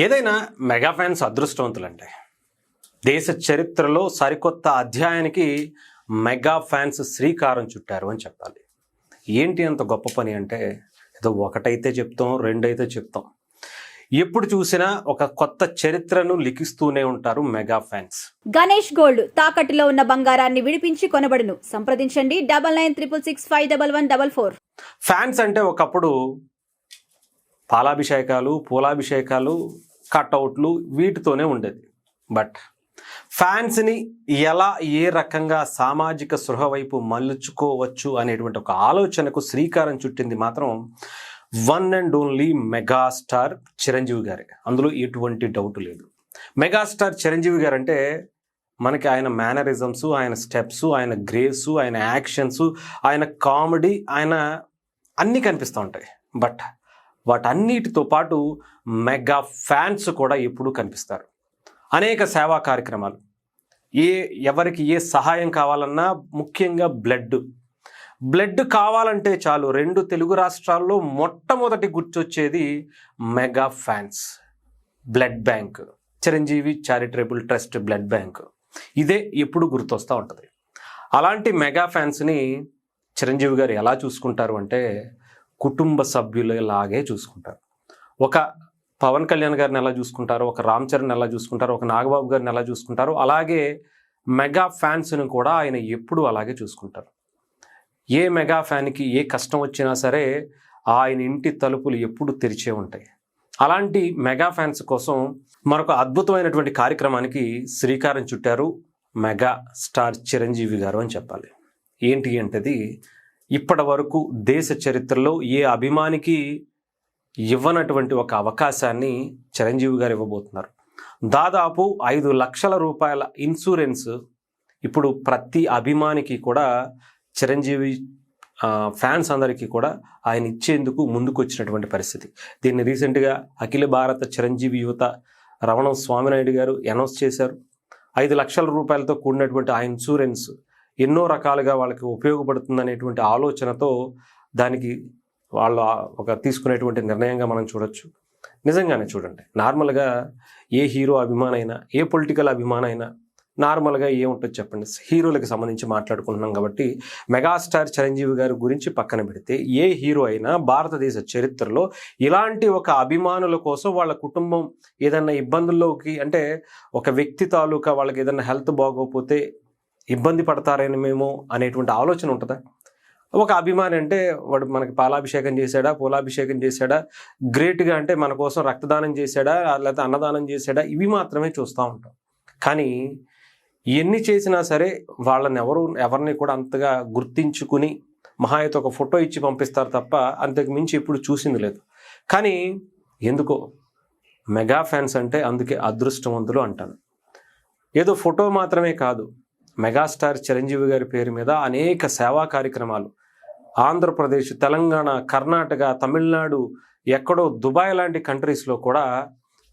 ఏదైనా mega fans అదృష్టవంతులంటే దేశ చరిత్రలో సరికొత్త అధ్యాయానికి మెగా ఫ్యాన్స్ శ్రీకారం చుట్టారు అని చెప్పాలి. ఏంటి అంత గొప్ప పని అంటే ఏదో ఒకటైతే చెప్తాం, రెండైతే చెప్తాం. ఎప్పుడు చూసినా ఒక కొత్త చరిత్రను లిఖిస్తూనే ఉంటారు మెగా ఫ్యాన్స్. గణేష్ గోల్డ్ తాకట్టులో ఉన్న బంగారాన్ని విడిపించి కొనబడును. సంప్రదించండి 9966651144. ఫ్యాన్స్ అంటే ఒకప్పుడు పాలాభిషేకాలు, పూలాభిషేకాలు, కట్అవుట్లు వీటితోనే ఉండేది. బట్ ఫ్యాన్స్ని ఎలా ఏ రకంగా సామాజిక స్పృహ వైపు మలుచుకోవచ్చు అనేటువంటి ఒక ఆలోచనకు శ్రీకారం చుట్టింది మాత్రం one and only megastar Chiranjeevi గారే. అందులో ఎటువంటి డౌట్ లేదు. మెగాస్టార్ చిరంజీవి గారు అంటే మనకి ఆయన మేనరిజమ్స్, ఆయన స్టెప్స్, ఆయన గ్రేసు, ఆయన యాక్షన్స్, ఆయన కామెడీ, ఆయన అన్నీ కనిపిస్తూ ఉంటాయి. బట్ వాటన్నిటితో పాటు మెగా ఫ్యాన్స్ కూడా ఎప్పుడూ కనిపిస్తారు. అనేక సేవా కార్యక్రమాలు, ఎవరికి ఏ సహాయం కావాలన్నా, ముఖ్యంగా బ్లడ్ కావాలంటే చాలు 2 తెలుగు రాష్ట్రాల్లో మొట్టమొదటి గుర్తొచ్చేది mega fans. Blood bank, Chiranjeevi charitable trust blood bank, ఇదే ఎప్పుడు గుర్తొస్తూ ఉంటుంది. అలాంటి మెగా ఫ్యాన్స్ని చిరంజీవి గారు ఎలా చూసుకుంటారు అంటే కుటుంబ సభ్యులలాగే చూసుకుంటారు. ఒక పవన్ కళ్యాణ్ గారిని ఎలా చూసుకుంటారు, ఒక రామ్ చరణ్ ఎలా చూసుకుంటారు, ఒక నాగబాబు గారిని ఎలా చూసుకుంటారు, అలాగే మెగా ఫ్యాన్స్ని కూడా ఆయన ఎప్పుడు అలాగే చూసుకుంటారు. ఏ మెగా ఫ్యాన్కి ఏ కష్టం వచ్చినా సరే ఆయన ఇంటి తలుపులు ఎప్పుడు తెరిచే ఉంటాయి. అలాంటి మెగా ఫ్యాన్స్ కోసం మరొక అద్భుతమైనటువంటి కార్యక్రమానికి శ్రీకారం చుట్టారు మెగా స్టార్ చిరంజీవి గారు అని చెప్పాలి. ఏంటి అంటది ఇప్పటి వరకు దేశ చరిత్రలో ఏ అభిమానికి ఇవ్వనటువంటి ఒక అవకాశాన్ని చిరంజీవి గారు ఇవ్వబోతున్నారు. దాదాపు 5 లక్షల రూపాయల ఇన్సూరెన్స్ ఇప్పుడు ప్రతి అభిమానికి కూడా చిరంజీవి ఫ్యాన్స్ అందరికీ కూడా ఆయన ఇచ్చేందుకు ముందుకు వచ్చినటువంటి పరిస్థితి. దీన్ని రీసెంట్గా అఖిల భారత చిరంజీవి యువత రమణం స్వామినాయుడు గారు అనౌన్స్ చేశారు. 5 లక్షల రూపాయలతో కూడినటువంటి ఆ ఇన్సూరెన్స్ ఎన్నో రకాలుగా వాళ్ళకి ఉపయోగపడుతుందనేటువంటి ఆలోచనతో దానికి వాళ్ళు ఒక తీసుకునేటువంటి నిర్ణయంగా మనం చూడొచ్చు. నిజంగానే చూడండి, నార్మల్గా ఏ హీరో అభిమానైనా, ఏ పొలిటికల్ అభిమానైనా నార్మల్గా ఏముంటుంది చెప్పండి, హీరోలకు సంబంధించి మాట్లాడుకుంటున్నాం కాబట్టి మెగాస్టార్ చిరంజీవి గారి గురించి పక్కన పెడితే ఏ హీరో అయినా భారతదేశ చరిత్రలో ఇలాంటి ఒక అభిమానుల కోసం వాళ్ళ కుటుంబం ఏదన్నా ఇబ్బందుల్లోకి, అంటే ఒక వ్యక్తి తాలూకా వాళ్ళకి ఏదన్నా హెల్త్ బాగోకపోతే ఇబ్బంది పడతారని మేము అనేటువంటి ఆలోచన ఉంటుందా? ఒక అభిమాని అంటే వాడు మనకి పాలాభిషేకం చేశాడా, పూలాభిషేకం చేశాడా, గ్రేట్గా అంటే మన కోసం రక్తదానం చేశాడా, లేకపోతే అన్నదానం చేశాడా, ఇవి మాత్రమే చూస్తూ ఉంటాం. కానీ ఎన్ని చేసినా సరే వాళ్ళని ఎవరిని కూడా అంతగా గుర్తించుకుని మహా అయితే ఒక ఫోటో ఇచ్చి పంపిస్తారు తప్ప అంతకు మించి ఎప్పుడు చూసింది లేదు. కానీ ఎందుకో మెగా ఫ్యాన్స్ అంటే అందుకే అదృష్టవంతులు అంటాను. ఏదో ఫోటో మాత్రమే కాదు, మెగాస్టార్ చిరంజీవి గారి పేరు మీద అనేక సేవా కార్యక్రమాలు ఆంధ్రప్రదేశ్, తెలంగాణ, కర్ణాటక, తమిళనాడు, ఎక్కడో దుబాయ్ లాంటి కంట్రీస్లో కూడా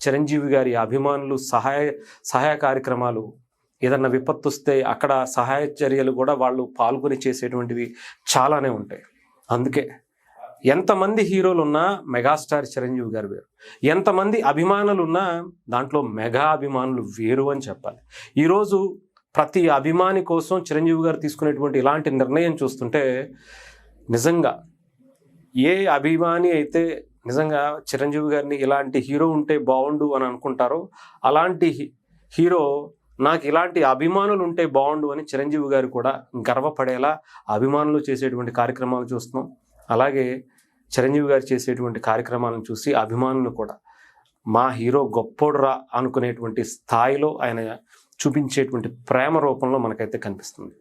చిరంజీవి గారి అభిమానులు సహాయ కార్యక్రమాలు, ఏదన్నా విపత్తు వస్తే అక్కడ సహాయ చర్యలు కూడా వాళ్ళు పాల్గొని చేసేటువంటివి చాలానే ఉంటాయి. అందుకే ఎంతమంది హీరోలు ఉన్నా మెగాస్టార్ చిరంజీవి గారు వేరు, ఎంతమంది అభిమానులు ఉన్నా దాంట్లో మెగా అభిమానులు వేరు అని చెప్పాలి. ఈరోజు ప్రతి అభిమాని కోసం చిరంజీవి గారు తీసుకునేటువంటి ఇలాంటి నిర్ణయం చూస్తుంటే నిజంగా ఏ అభిమాని అయితే నిజంగా చిరంజీవి గారిని ఇలాంటి హీరో ఉంటే బాగుండు అని అనుకుంటారో అలాంటి హీరో నాకు ఇలాంటి అభిమానులు ఉంటే బాగుండు అని చిరంజీవి గారు కూడా గర్వపడేలా అభిమానులు చేసేటువంటి కార్యక్రమాలు చూస్తున్నాం. అలాగే చిరంజీవి గారు చేసేటువంటి కార్యక్రమాలను చూసి అభిమానులు కూడా మా హీరో గొప్పోడురా అనుకునేటువంటి స్థాయిలో ఆయన చూపించేటువంటి ప్రేమ రూపంలో మనకైతే కనిపిస్తుంది.